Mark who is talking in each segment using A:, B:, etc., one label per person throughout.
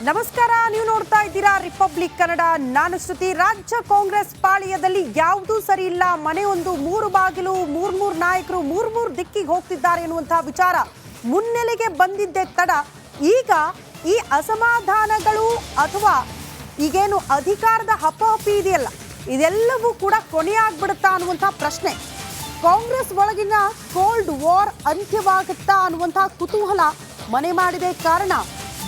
A: ನಮಸ್ಕಾರ, ನೀವು ನೋಡ್ತಾ ಇದ್ದೀರಾ ರಿಪಬ್ಲಿಕ್ ಕನ್ನಡ. ನಾನು ಶ್ರುತಿ. ರಾಜ್ಯ ಕಾಂಗ್ರೆಸ್ ಪಾಳಿಯದಲ್ಲಿ ಯಾವುದೂ ಸರಿ ಇಲ್ಲ. ಮನೆ ಒಂದು ಮೂರು ಬಾಗಿಲು, ಮೂರು ನಾಯಕರು ಮೂರು ದಿಕ್ಕಿಗೆ ಹೋಗ್ತಿದ್ದಾರೆ ಎನ್ನುವಂತಹ ವಿಚಾರ ಮುನ್ನೆಲೆಗೆ ಬಂದಿದ್ದೇ ತಡ ಈಗ ಈ ಅಸಮಾಧಾನಗಳು ಅಥವಾ ಈಗೇನು ಅಧಿಕಾರದ ಹಪಾಹಪಿ ಇದೆಯಲ್ಲ, ಇದೆಲ್ಲವೂ ಕೂಡ ಕೊನೆಯಾಗ್ಬಿಡುತ್ತಾ ಅನ್ನುವಂತಹ ಪ್ರಶ್ನೆ. ಕಾಂಗ್ರೆಸ್ ಒಳಗಿನ ಕೋಲ್ಡ್ ವಾರ್ ಅಂತ್ಯವಾಗುತ್ತಾ ಅನ್ನುವಂತಹ ಕುತೂಹಲ ಮನೆ ಮಾಡಿದೆ. ಕಾರಣ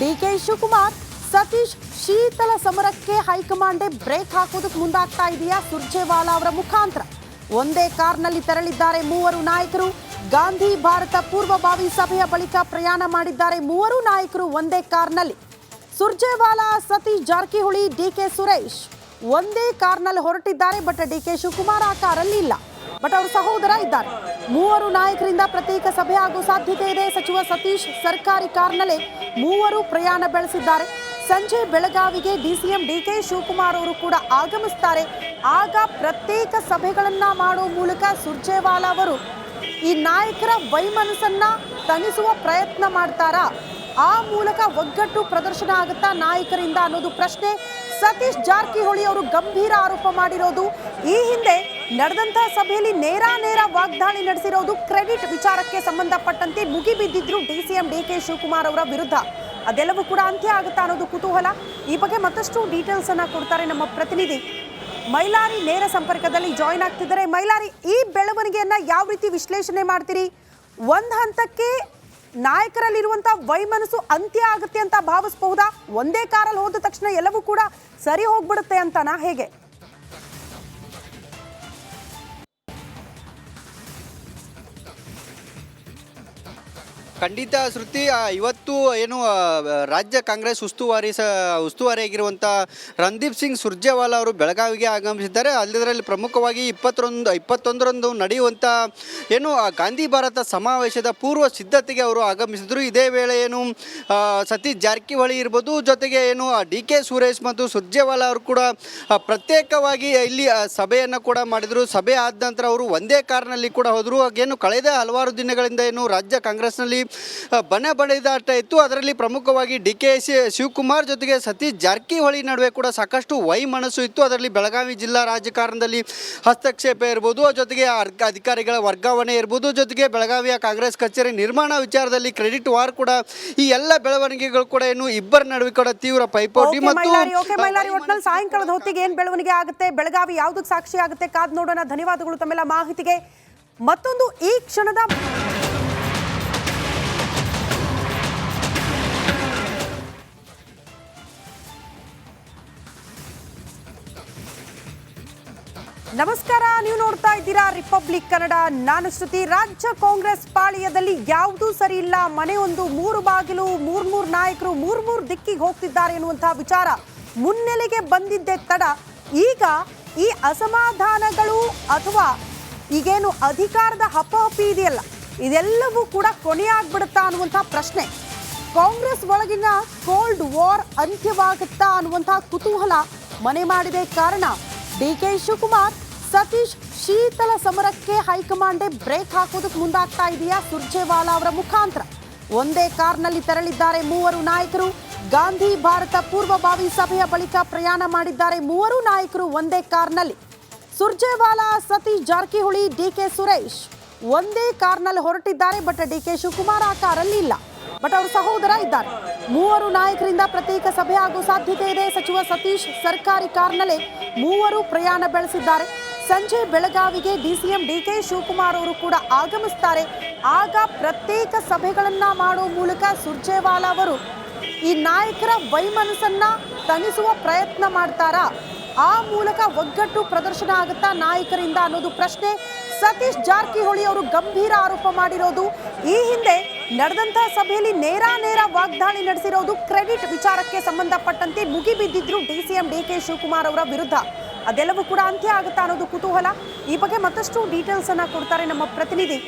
A: ಡಿಕೆ ಶಿವಕುಮಾರ್ ಸತೀಶ್ ಶೀತಲ ಸಮರಕ್ಕೆ ಹೈಕಮಾಂಡೇ ಬ್ರೇಕ್ ಹಾಕೋದಕ್ಕೆ ಮುಂದಾಗ್ತಾ ಇದೆಯಾ? ಸುರ್ಜೇವಾಲಾ ಅವರ ಮುಖಾಂತರ ಒಂದೇ ಕಾರ್ನಲ್ಲಿ ತೆರಳಿದ್ದಾರೆ ಮೂವರು ನಾಯಕರು. ಗಾಂಧಿ ಭಾರತ ಪೂರ್ವಭಾವಿ ಸಭೆಯ ಬಳಿಕ ಪ್ರಯಾಣ ಮಾಡಿದ್ದಾರೆ ಮೂವರು ನಾಯಕರು ಒಂದೇ ಕಾರ್ನಲ್ಲಿ. ಸುರ್ಜೇವಾಲಾ, ಸತೀಶ್ ಜಾರಕಿಹೊಳಿ, ಡಿಕೆ ಸುರೇಶ್ ಒಂದೇ ಕಾರ್ನಲ್ಲಿ ಹೊರಟಿದ್ದಾರೆ. ಬಟ್ ಡಿಕೆ ಶಿವಕುಮಾರ್ ಆ ಕಾರಲ್ಲಿ ಇಲ್ಲ, ಬಟ್ ಅವರ ಸಹೋದರ ಇದ್ದಾರೆ. ಮೂವರು ನಾಯಕರಿಂದ ಪ್ರತ್ಯೇಕ ಸಭೆ ಆಗೋ ಸಾಧ್ಯತೆ ಇದೆ. ಸಚಿವ ಸತೀಶ್ ಸರ್ಕಾರಿ ಕಾರ್ನಲ್ಲೇ ಮೂವರು ಪ್ರಯಾಣ ಬೆಳೆಸಿದ್ದಾರೆ. ಸಂಜೆ ಬೆಳಗಾವಿಗೆ ಡಿಸಿಎಂ ಡಿಕೆ ಶಿವಕುಮಾರ್ ಅವರು ಕೂಡ ಆಗಮಿಸ್ತಾರೆ. ಆಗ ಪ್ರತ್ಯೇಕ ಸಭೆಗಳನ್ನ ಮಾಡೋ ಮೂಲಕ ಸುರ್ಜೇವಾಲಾ ಅವರು ಈ ನಾಯಕರ ವೈಮನಸ್ಸನ್ನ ತಣಿಸುವ ಪ್ರಯತ್ನ ಮಾಡ್ತಾರಾ? ಆ ಮೂಲಕ ಒಗ್ಗಟ್ಟು ಪ್ರದರ್ಶನ ಆಗುತ್ತಾ ನಾಯಕರಿಂದ ಅನ್ನೋದು ಪ್ರಶ್ನೆ. ಸತೀಶ್ ಜಾರಕಿಹೊಳಿ ಅವರು ಗಂಭೀರ ಆರೋಪ ಮಾಡಿರೋದು, ಈ ಹಿಂದೆ ನಡೆದಂತಹ ಸಭೆಯಲ್ಲಿ ನೇರ ವಾಗ್ದಾಳಿ ನಡೆಸಿರೋದು ಕ್ರೆಡಿಟ್ ವಿಚಾರಕ್ಕೆ ಸಂಬಂಧಪಟ್ಟಂತೆ ಮುಗಿಬಿದ್ದಿದ್ರು ಡಿಸಿಎಂ ಡಿಕೆ ಶಿವಕುಮಾರ್ ಅವರ ವಿರುದ್ಧ. ಅದೆಲ್ಲವೂ ಕೂಡ ಅಂತ್ಯ ಆಗುತ್ತಾ ಅನ್ನೋದು ಕುತೂಹಲ. ಈ ಬಗ್ಗೆ ಮತ್ತಷ್ಟು ಡೀಟೇಲ್ಸ್ ಅನ್ನ ಕೊಡ್ತಾರೆ ನಮ್ಮ ಪ್ರತಿನಿಧಿ ಮೈಲಾರಿ. ನೇರ ಸಂಪರ್ಕದಲ್ಲಿ ಜಾಯಿನ್ ಆಗ್ತಿದ್ದಾರೆ. ಮೈಲಾರಿ, ಈ ಬೆಳವಣಿಗೆಯನ್ನ ಯಾವ ರೀತಿ ವಿಶ್ಲೇಷಣೆ ಮಾಡ್ತೀರಿ? ಒಂದ್ ಹಂತಕ್ಕೆ ನಾಯಕರಲ್ಲಿರುವಂತಹ ವೈಮನಸ್ಸು ಅಂತ್ಯ ಆಗುತ್ತೆ ಅಂತ ಭಾವಿಸಬಹುದಾ? ಒಂದೇ ಕಾರಲ್ಲಿ ಹೋದ ತಕ್ಷಣ ಎಲ್ಲವೂ ಕೂಡ ಸರಿ ಹೋಗ್ಬಿಡುತ್ತೆ ಅಂತನಾ, ಹೇಗೆ?
B: ಖಂಡಿತ ಶ್ರುತಿ, ಇವತ್ತು ಏನು ರಾಜ್ಯ ಕಾಂಗ್ರೆಸ್ ಉಸ್ತುವಾರಿಯಾಗಿರುವಂಥ ರಣದೀಪ್ ಸಿಂಗ್ ಸುರ್ಜೇವಾಲಾ ಅವರು ಬೆಳಗಾವಿಗೆ ಆಗಮಿಸಿದ್ದಾರೆ. ಅದರಲ್ಲಿ ಪ್ರಮುಖವಾಗಿ 21ರಂದು ನಡೆಯುವಂಥ ಏನು ಗಾಂಧಿ ಭಾರತ ಸಮಾವೇಶದ ಪೂರ್ವ ಸಿದ್ಧತೆಗೆ ಅವರು ಆಗಮಿಸಿದರು. ಇದೇ ವೇಳೆ ಏನು ಸತೀಶ್ ಜಾರಕಿಹೊಳಿ ಇರ್ಬೋದು, ಜೊತೆಗೆ ಏನು ಡಿ ಕೆ ಸುರೇಶ್ ಮತ್ತು ಸುರ್ಜೇವಾಲಾ ಅವರು ಕೂಡ ಪ್ರತ್ಯೇಕವಾಗಿ ಇಲ್ಲಿ ಸಭೆಯನ್ನು ಕೂಡ ಮಾಡಿದರು. ಸಭೆ ಆದ ನಂತರ ಅವರು ಒಂದೇ ಕಾರ್ನಲ್ಲಿ ಕೂಡ ಹೋದರು. ಏನು ಕಳೆದ ಹಲವಾರು ದಿನಗಳಿಂದ ಏನು ರಾಜ್ಯ ಕಾಂಗ್ರೆಸ್ನಲ್ಲಿ ಬಣಬಡಿದಾಟ ಇತ್ತು. ಅದರಲ್ಲಿ ಪ್ರಮುಖವಾಗಿ ಡಿ ಕೆ ಶಿವಕುಮಾರ್ ಜೊತೆಗೆ ಸತೀಶ್ ಜಾರಕಿಹೊಳಿ ನಡುವೆ ಕೂಡ ಸಾಕಷ್ಟು ವೈಮನಸ್ಸು ಇತ್ತು. ಅದರಲ್ಲಿ ಬೆಳಗಾವಿ ಜಿಲ್ಲಾ ರಾಜಕಾರಣದಲ್ಲಿ ಹಸ್ತಕ್ಷೇಪ ಇರ್ಬೋದು, ಜೊತೆಗೆ ಅಧಿಕಾರಿಗಳ ವರ್ಗಾವಣೆ ಇರ್ಬೋದು, ಜೊತೆಗೆ ಬೆಳಗಾವಿಯ ಕಾಂಗ್ರೆಸ್ ಕಚೇರಿ ನಿರ್ಮಾಣ ವಿಚಾರದಲ್ಲಿ ಕ್ರೆಡಿಟ್ ವಾರ್ ಕೂಡ, ಈ ಎಲ್ಲ ಬೆಳವಣಿಗೆಗಳು ಕೂಡ ಏನು ಇಬ್ಬರ ನಡುವೆ ಕೂಡ ತೀವ್ರ ಪೈಪೋಟಿ.
A: ಮತ್ತು ಸಾಯಂಕಾಲದ ಹೊತ್ತಿಗೆ ಏನ್ ಬೆಳವಣಿಗೆ ಆಗುತ್ತೆ, ಬೆಳಗಾವಿ ಯಾವುದಕ್ಕೆ ಸಾಕ್ಷಿ ಆಗುತ್ತೆ, ಕಾದ್ ನೋಡೋಣ. ಧನ್ಯವಾದಗಳು ತಮ್ಮೆಲ್ಲ ಮಾಹಿತಿಗೆ. ಮತ್ತೊಂದು ಈ ಕ್ಷಣದ ನಮಸ್ಕಾರ, ನೀವು ನೋಡ್ತಾ ಇದ್ದೀರಾ ರಿಪಬ್ಲಿಕ್ ಕನ್ನಡ. ನಾನು ಶ್ರುತಿ. ರಾಜ್ಯ ಕಾಂಗ್ರೆಸ್ ಪಾಳಿಯದಲ್ಲಿ ಯಾವುದೂ ಸರಿ ಇಲ್ಲ. ಮನೆ ಒಂದು ಮೂರು ಬಾಗಿಲು, ಮೂರು ನಾಯಕರು ಮೂರು ದಿಕ್ಕಿಗೆ ಹೋಗ್ತಿದ್ದಾರೆ ಎನ್ನುವಂತಹ ವಿಚಾರ ಮುನ್ನೆಲೆಗೆ ಬಂದಿದ್ದೇ ತಡ ಈಗ ಈ ಅಸಮಾಧಾನಗಳು ಅಥವಾ ಈಗೇನು ಅಧಿಕಾರದ ಹಪಾಹಪಿ ಇದೆಯಲ್ಲ, ಇದೆಲ್ಲವೂ ಕೂಡ ಕೊನೆಯಾಗ್ಬಿಡುತ್ತಾ ಅನ್ನುವಂತಹ ಪ್ರಶ್ನೆ. ಕಾಂಗ್ರೆಸ್ ಒಳಗಿನ ಕೋಲ್ಡ್ ವಾರ್ ಅಂತ್ಯವಾಗುತ್ತಾ ಅನ್ನುವಂತಹ ಕುತೂಹಲ ಮನೆ ಮಾಡಿದೆ. ಕಾರಣ ಡಿಕೆ ಶಿವಕುಮಾರ್ ಸತೀಶ್ ಶೀತಲ ಸಮರಕ್ಕೆ ಹೈಕಮಾಂಡೇ ಬ್ರೇಕ್ ಹಾಕೋದಕ್ಕೆ ಮುಂದಾಗ್ತಾ ಇದೆಯಾ? ಸುರ್ಜೇವಾಲಾ ಅವರ ಮುಖಾಂತರ ಒಂದೇ ಕಾರ್ನಲ್ಲಿ ತೆರಳಿದ್ದಾರೆ ಮೂವರು ನಾಯಕರು. ಗಾಂಧಿ ಭಾರತ ಪೂರ್ವಭಾವಿ ಸಭೆಯ ಬಳಿಕ ಪ್ರಯಾಣ ಮಾಡಿದ್ದಾರೆ ಮೂವರು ನಾಯಕರು ಒಂದೇ ಕಾರ್ನಲ್ಲಿ. ಸುರ್ಜೇವಾಲಾ, ಸತೀಶ್ ಜಾರಕಿಹೊಳಿ, ಡಿಕೆ ಸುರೇಶ್ ಒಂದೇ ಕಾರ್ನಲ್ಲಿ ಹೊರಟಿದ್ದಾರೆ. ಬಟ್ ಡಿಕೆ ಶಿವಕುಮಾರ್ ಆ ಕಾರಲ್ಲಿ ಇಲ್ಲ, ಬಟ್ ಅವರ ಸಹೋದರ ಇದ್ದಾರೆ. ಮೂವರು ನಾಯಕರಿಂದ ಪ್ರತ್ಯೇಕ ಸಭೆ ಆಗೋ ಸಾಧ್ಯತೆ ಇದೆ. ಸಚಿವ ಸತೀಶ್ ಸರ್ಕಾರಿ ಕಾರ್ನಲ್ಲೇ ಮೂವರು ಪ್ರಯಾಣ ಬೆಳೆಸಿದ್ದಾರೆ. ಸಂಜೆ ಬೆಳಗಾವಿಗೆ ಡಿಸಿಎಂ ಡಿಕೆ ಶಿವಕುಮಾರ್ ಅವರು ಕೂಡ ಆಗಮಿಸ್ತಾರೆ. ಆಗ ಪ್ರತ್ಯೇಕ ಸಭೆಗಳನ್ನ ಮಾಡೋ ಮೂಲಕ ಸುರ್ಜೇವಾಲಾ ಅವರು ಈ ನಾಯಕರ ವೈಮನಸ್ಸನ್ನ ತಣಿಸುವ ಪ್ರಯತ್ನ ಮಾಡ್ತಾರಾ? ಆ ಮೂಲಕ ಒಗ್ಗಟ್ಟು ಪ್ರದರ್ಶನ ಆಗುತ್ತಾ ನಾಯಕರಿಂದ ಅನ್ನೋದು ಪ್ರಶ್ನೆ. ಸತೀಶ್ ಜಾರಕಿಹೊಳಿ ಅವರು ಗಂಭೀರ ಆರೋಪ ಮಾಡಿರೋದು, ಈ ಹಿಂದೆ ನಡೆದಂತಹ ಸಭೆಯಲ್ಲಿ ನೇರ ವಾಗ್ದಾಳಿ ನಡೆಸಿರೋದು ಕ್ರೆಡಿಟ್ ವಿಚಾರಕ್ಕೆ ಸಂಬಂಧಪಟ್ಟಂತೆ ಮುಗಿಬಿದ್ದಿದ್ರು ಡಿಸಿಎಂ ಡಿಕೆ ಶಿವಕುಮಾರ್ ಅವರ ವಿರುದ್ಧ. ಅದೆಲ್ಲವೂ ಕೂಡ ಅಂತ್ಯ ಆಗುತ್ತಾ ಅನ್ನೋದು ಕುತೂಹಲ. ಈ ಬಗ್ಗೆ ಮತ್ತಷ್ಟು ಡೀಟೇಲ್ಸ್ ಅನ್ನ ಕೊಡ್ತಾರೆ ನಮ್ಮ ಪ್ರತಿನಿಧಿ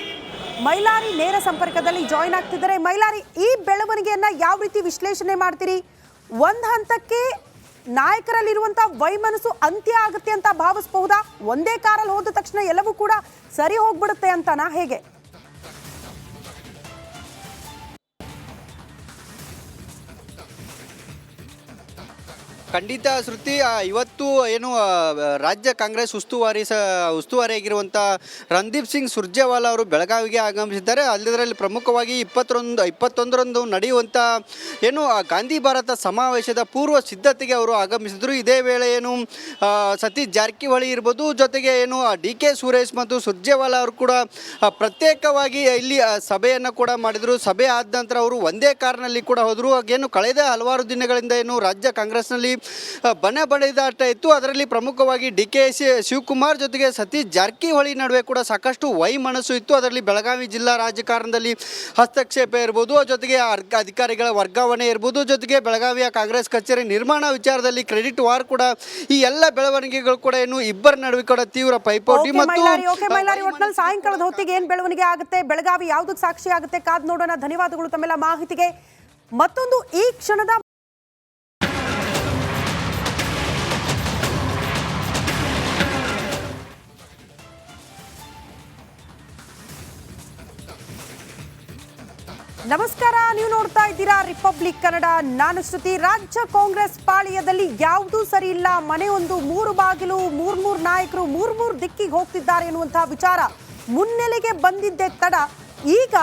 A: ಮೈಲಾರಿ. ನೇರ ಸಂಪರ್ಕದಲ್ಲಿ ಜಾಯಿನ್ ಆಗ್ತಿದ್ದಾರೆ. ಮೈಲಾರಿ, ಈ ಬೆಳವಣಿಗೆಯನ್ನ ಯಾವ ರೀತಿ ವಿಶ್ಲೇಷಣೆ ಮಾಡ್ತೀರಿ? ಒಂದ್ ಹಂತಕ್ಕೆ ನಾಯಕರಲ್ಲಿರುವಂತಹ ವೈಮನಸ್ಸು ಅಂತ್ಯ ಆಗುತ್ತೆ ಅಂತ ಭಾವಿಸಬಹುದಾ? ಒಂದೇ ಕಾರಲ್ಲಿ ಹೋದ ತಕ್ಷಣ ಎಲ್ಲವೂ ಕೂಡ ಸರಿ ಹೋಗ್ಬಿಡುತ್ತೆ ಅಂತನಾ, ಹೇಗೆ?
B: ಖಂಡಿತ ಶ್ರುತಿ ಇವತ್ತು ಏನು ರಾಜ್ಯ ಕಾಂಗ್ರೆಸ್ ಉಸ್ತುವಾರಿಯಾಗಿರುವಂಥ ರಣದೀಪ್ ಸಿಂಗ್ ಸುರ್ಜೇವಾಲಾ ಅವರು ಬೆಳಗಾವಿಗೆ ಆಗಮಿಸಿದ್ದಾರೆ. ಅಲ್ಲದರಲ್ಲಿ ಪ್ರಮುಖವಾಗಿ 21ರಂದು ನಡೆಯುವಂಥ ಏನು ಗಾಂಧಿ ಭಾರತ ಸಮಾವೇಶದ ಪೂರ್ವ ಸಿದ್ಧತೆಗೆ ಅವರು ಆಗಮಿಸಿದರು. ಇದೇ ವೇಳೆ ಏನು ಸತೀಶ್ ಜಾರಕಿಹೊಳಿ ಇರ್ಬೋದು, ಜೊತೆಗೆ ಏನು ಡಿ ಕೆ ಸುರೇಶ್ ಮತ್ತು ಸುರ್ಜೇವಾಲಾ ಅವರು ಕೂಡ ಪ್ರತ್ಯೇಕವಾಗಿ ಇಲ್ಲಿ ಸಭೆಯನ್ನು ಕೂಡ ಮಾಡಿದರು. ಸಭೆ ಆದ ನಂತರ ಅವರು ಒಂದೇ ಕಾರ್ನಲ್ಲಿ ಕೂಡ ಹೋದರು. ಏನು ಕಳೆದ ಹಲವಾರು ದಿನಗಳಿಂದ ಏನು ರಾಜ್ಯ ಕಾಂಗ್ರೆಸ್ನಲ್ಲಿ ಬಣ ಬಡಿದಾಟ ಇತ್ತು. ಅದರಲ್ಲಿ ಪ್ರಮುಖವಾಗಿ ಡಿ ಕೆ ಶಿವಕುಮಾರ್ ಜೊತೆಗೆ ಸತೀಶ್ ಜಾರಕಿಹೊಳಿ ನಡುವೆ ಕೂಡ ಸಾಕಷ್ಟು ವೈಮನಸ್ಸು ಇತ್ತು. ಅದರಲ್ಲಿ ಬೆಳಗಾವಿ ಜಿಲ್ಲಾ ರಾಜಕಾರಣದಲ್ಲಿ ಹಸ್ತಕ್ಷೇಪ ಇರ್ಬೋದು, ಜೊತೆಗೆ ಅಧಿಕಾರಿಗಳ ವರ್ಗಾವಣೆ ಇರ್ಬೋದು, ಜೊತೆಗೆ ಬೆಳಗಾವಿಯ ಕಾಂಗ್ರೆಸ್ ಕಚೇರಿ ನಿರ್ಮಾಣ ವಿಚಾರದಲ್ಲಿ ಕ್ರೆಡಿಟ್ ವಾರ್ ಕೂಡ ಈ ಎಲ್ಲ ಬೆಳವಣಿಗೆಗಳು ಕೂಡ ಏನು ಇಬ್ಬರ ನಡುವೆ ಕೂಡ ತೀವ್ರ ಪೈಪೋಟಿ
A: ಒಟ್ನಲ್ಲಿ ಸಾಯಂಕಾಲದ ಹೊತ್ತಿಗೆ ಏನ್ ಬೆಳವಣಿಗೆ ಆಗುತ್ತೆ, ಬೆಳಗಾವಿ ಯಾವುದಕ್ಕೆ ಸಾಕ್ಷಿ ಆಗುತ್ತೆ, ಕಾದ್ ನೋಡೋಣ. ಧನ್ಯವಾದಗಳು ತಮ್ಮೆಲ್ಲ ಮಾಹಿತಿಗೆ. ಮತ್ತೊಂದು ಈ ಕ್ಷಣದ ನಮಸ್ಕಾರ, ನೀವು ನೋಡ್ತಾ ಇದ್ದೀರಾ ರಿಪಬ್ಲಿಕ್ ಕನ್ನಡ. ನಾನು ಶ್ರುತಿ. ರಾಜ್ಯ ಕಾಂಗ್ರೆಸ್ ಪಾಳಿಯದಲ್ಲಿ ಯಾವುದೂ ಸರಿ ಇಲ್ಲ, ಮನೆ ಒಂದು ಮೂರು ಬಾಗಿಲು, ಮೂರ್ ನಾಯಕರು ಮೂರ್ ದಿಕ್ಕಿಗೆ ಹೋಗ್ತಿದ್ದಾರೆ ಎನ್ನುವಂತಹ ವಿಚಾರ ಮುನ್ನೆಲೆಗೆ ಬಂದಿದ್ದೇ ತಡ ಈಗ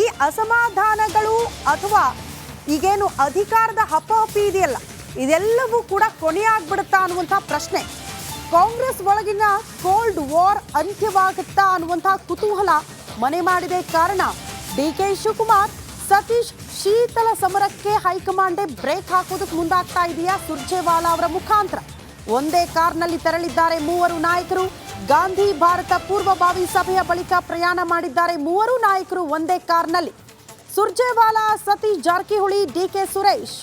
A: ಈ ಅಸಮಾಧಾನಗಳು ಅಥವಾ ಈಗೇನು ಅಧಿಕಾರದ ಹಪಹಪಿ ಇದೆಯಲ್ಲ, ಇದೆಲ್ಲವೂ ಕೂಡ ಕೊನೆಯಾಗ್ಬಿಡುತ್ತಾ ಅನ್ನುವಂತಹ ಪ್ರಶ್ನೆ. ಕಾಂಗ್ರೆಸ್ ಒಳಗಿನ ಕೋಲ್ಡ್ ವಾರ್ ಅಂತ್ಯವಾಗುತ್ತಾ ಅನ್ನುವಂತಹ ಕುತೂಹಲ ಮನೆ ಮಾಡಿದೆ. ಕಾರಣ ಡಿ ಕೆ ಶಿವಕುಮಾರ್ ಸತೀಶ್ ಶೀತಲ ಸಮರಕ್ಕೆ ಹೈಕಮಾಂಡೇ ಬ್ರೇಕ್ ಹಾಕೋದಕ್ಕೆ ಮುಂದಾಗ್ತಾ ಇದೆಯಾ ಸುರ್ಜೇವಾಲಾ ಅವರ ಮುಖಾಂತರ. ಒಂದೇ ಕಾರ್ನಲ್ಲಿ ತೆರಳಿದ್ದಾರೆ ಮೂವರು ನಾಯಕರು. ಗಾಂಧಿ ಭಾರತ ಪೂರ್ವಭಾವಿ ಸಭೆಯ ಬಳಿಕ ಪ್ರಯಾಣ ಮಾಡಿದ್ದಾರೆ ಮೂವರು ನಾಯಕರು ಒಂದೇ ಕಾರ್ನಲ್ಲಿ. ಸುರ್ಜೇವಾಲಾ, ಸತೀಶ್ ಜಾರಕಿಹೊಳಿ, ಡಿ ಕೆ ಸುರೇಶ್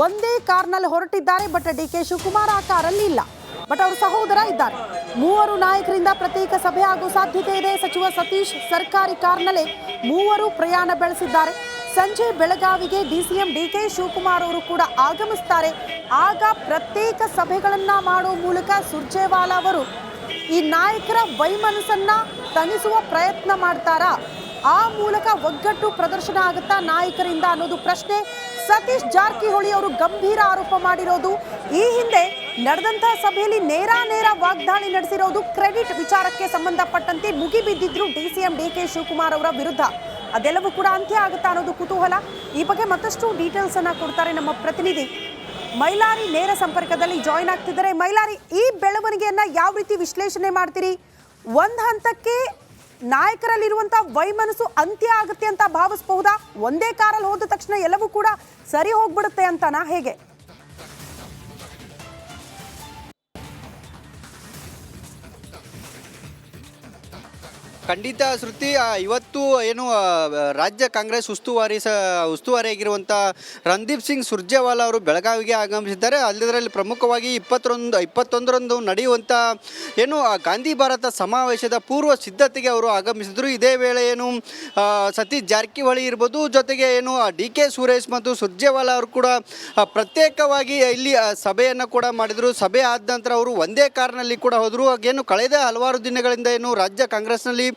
A: ಒಂದೇ ಕಾರ್ನಲ್ಲಿ ಹೊರಟಿದ್ದಾರೆ. ಬಟ್ ಡಿ ಕೆ ಶಿವಕುಮಾರ್ ಆ ಕಾರಲ್ಲಿ ಇಲ್ಲ, ಬಟ್ ಅವರು ಸಹೋದರ ಇದ್ದಾರೆ. ಮೂವರು ನಾಯಕರಿಂದ ಪ್ರತ್ಯೇಕ ಸಭೆ ಆಗೋ ಸಾಧ್ಯತೆ ಇದೆ. ಸಚಿವ ಸತೀಶ್ ಸರ್ಕಾರಿ ಕಾರ್ನಲ್ಲೇ ಮೂವರು ಪ್ರಯಾಣ ಬೆಳೆಸಿದ್ದಾರೆ. ಸಂಜೆ ಬೆಳಗಾವಿಗೆ ಡಿಸಿಎಂ ಡಿ ಕೆ ಶಿವಕುಮಾರ್ ಅವರು ಕೂಡ ಆಗಮಿಸ್ತಾರೆ. ಆಗ ಪ್ರತ್ಯೇಕ ಸಭೆಗಳನ್ನ ಮಾಡೋ ಮೂಲಕ ಸುರ್ಜೇವಾಲಾ ಅವರು ಈ ನಾಯಕರ ವೈಮನಸ್ಸನ್ನ ತಣಿಸುವ ಪ್ರಯತ್ನ ಮಾಡ್ತಾರಾ, ಆ ಮೂಲಕ ಒಗ್ಗಟ್ಟು ಪ್ರದರ್ಶನ ಆಗುತ್ತಾ ನಾಯಕರಿಂದ ಅನ್ನೋದು ಪ್ರಶ್ನೆ. ಸತೀಶ್ ಜಾರಕಿಹೊಳಿ ಅವರು ಗಂಭೀರ ಆರೋಪ ಮಾಡಿರೋದು, ಈ ಹಿಂದೆ ನಡೆದಂತಹ ಸಭೆಯಲ್ಲಿ ನೇರ ವಾಗ್ದಾಳಿ ನಡೆಸಿರೋದು ಕ್ರೆಡಿಟ್ ವಿಚಾರಕ್ಕೆ ಸಂಬಂಧಪಟ್ಟಂತೆ ಮುಗಿಬಿದ್ದಿದ್ರು ಡಿಸಿಎಂ ಡಿ ಕೆ ಶಿವಕುಮಾರ್ ಅವರ ವಿರುದ್ಧ. ಅದೆಲ್ಲವೂ ಕೂಡ ಅಂತ್ಯ ಆಗುತ್ತಾ ಅನ್ನೋದು ಕುತೂಹಲ. ಈ ಬಗ್ಗೆ ಮತ್ತಷ್ಟು ಡೀಟೇಲ್ಸ್ ಅನ್ನ ಕೊಡ್ತಾರೆ ನಮ್ಮ ಪ್ರತಿನಿಧಿ ಮೈಲಾರಿ. ನೇರ ಸಂಪರ್ಕದಲ್ಲಿ ಜಾಯಿನ್ ಆಗ್ತಿದ್ದಾರೆ. ಮೈಲಾರಿ, ಈ ಬೆಳವಣಿಗೆಯನ್ನ ಯಾವ ರೀತಿ ವಿಶ್ಲೇಷಣೆ ಮಾಡ್ತೀರಿ? ಒಂದ್ ಹಂತಕ್ಕೆ ನಾಯಕರಲ್ಲಿರುವಂತಹ ವೈಮನಸ್ಸು ಅಂತ್ಯ ಆಗುತ್ತೆ ಅಂತ ಭಾವಿಸಬಹುದಾ? ಒಂದೇ ಕಾರಲ್ಲಿ ಹೋದ ತಕ್ಷಣ ಎಲ್ಲವೂ ಕೂಡ ಸರಿ ಹೋಗ್ಬಿಡುತ್ತೆ ಅಂತನಾ, ಹೇಗೆ?
B: ಖಂಡಿತ ಶ್ರುತಿ, ಇವತ್ತು ಏನು ರಾಜ್ಯ ಕಾಂಗ್ರೆಸ್ ಉಸ್ತುವಾರಿಯಾಗಿರುವಂಥ ರಣದೀಪ್ ಸಿಂಗ್ ಸುರ್ಜೇವಾಲಾ ಅವರು ಬೆಳಗಾವಿಗೆ ಆಗಮಿಸಿದ್ದಾರೆ. ಅಲ್ಲದರಲ್ಲಿ ಪ್ರಮುಖವಾಗಿ 21ರಂದು ನಡೆಯುವಂಥ ಏನು ಗಾಂಧಿ ಭಾರತ ಸಮಾವೇಶದ ಪೂರ್ವ ಸಿದ್ಧತೆಗೆ ಅವರು ಆಗಮಿಸಿದರು. ಇದೇ ವೇಳೆ ಏನು ಸತೀಶ್ ಜಾರಕಿಹೊಳಿ ಇರ್ಬೋದು, ಜೊತೆಗೆ ಏನು ಡಿ ಕೆ ಸುರೇಶ್ ಮತ್ತು ಸುರ್ಜೇವಾಲಾ ಅವರು ಕೂಡ ಪ್ರತ್ಯೇಕವಾಗಿ ಇಲ್ಲಿ ಸಭೆಯನ್ನು ಕೂಡ ಮಾಡಿದರು. ಸಭೆ ಆದ ನಂತರ ಅವರು ಒಂದೇ ಕಾರ್ನಲ್ಲಿ ಕೂಡ ಹೋದರು. ಏನು ಕಳೆದ ಹಲವಾರು ದಿನಗಳಿಂದ ಏನು ರಾಜ್ಯ ಕಾಂಗ್ರೆಸ್ನಲ್ಲಿ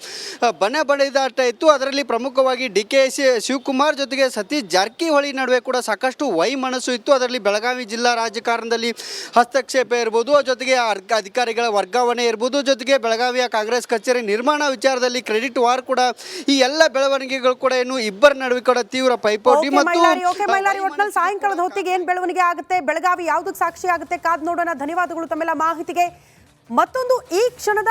B: ಬಣ ಬಡಿದಾಟ ಇತ್ತು. ಅದರಲ್ಲಿ ಪ್ರಮುಖವಾಗಿ ಡಿ ಕೆ ಶಿವಕುಮಾರ್ ಜೊತೆಗೆ ಸತೀಶ್ ಜಾರಕಿಹೊಳಿ ನಡುವೆ ಕೂಡ ಸಾಕಷ್ಟು ವೈಮನಸ್ಸು ಇತ್ತು. ಅದರಲ್ಲಿ ಬೆಳಗಾವಿ ಜಿಲ್ಲಾ ರಾಜಕಾರಣದಲ್ಲಿ ಹಸ್ತಕ್ಷೇಪ ಇರ್ಬೋದು, ಜೊತೆಗೆ ಅಧಿಕಾರಿಗಳ ವರ್ಗಾವಣೆ ಇರ್ಬೋದು, ಜೊತೆಗೆ ಬೆಳಗಾವಿಯ ಕಾಂಗ್ರೆಸ್ ಕಚೇರಿ ನಿರ್ಮಾಣ ವಿಚಾರದಲ್ಲಿ ಕ್ರೆಡಿಟ್ ವಾರ್ ಕೂಡ ಈ ಎಲ್ಲ ಬೆಳವಣಿಗೆಗಳು ಕೂಡ ಏನು ಇಬ್ಬರ ನಡುವೆ ಕೂಡ ತೀವ್ರ ಪೈಪೋಟಿ
A: ಒಟ್ನಲ್ಲಿ ಸಾಯಂಕಾಲದ ಹೊತ್ತಿಗೆ ಏನ್ ಬೆಳವಣಿಗೆ ಆಗುತ್ತೆ, ಬೆಳಗಾವಿ ಯಾವುದಕ್ಕೆ ಸಾಕ್ಷಿ ಆಗುತ್ತೆ, ಕಾದ್ ನೋಡೋಣ. ಧನ್ಯವಾದಗಳು ತಮ್ಮೆಲ್ಲ ಮಾಹಿತಿಗೆ. ಮತ್ತೊಂದು ಈ ಕ್ಷಣದ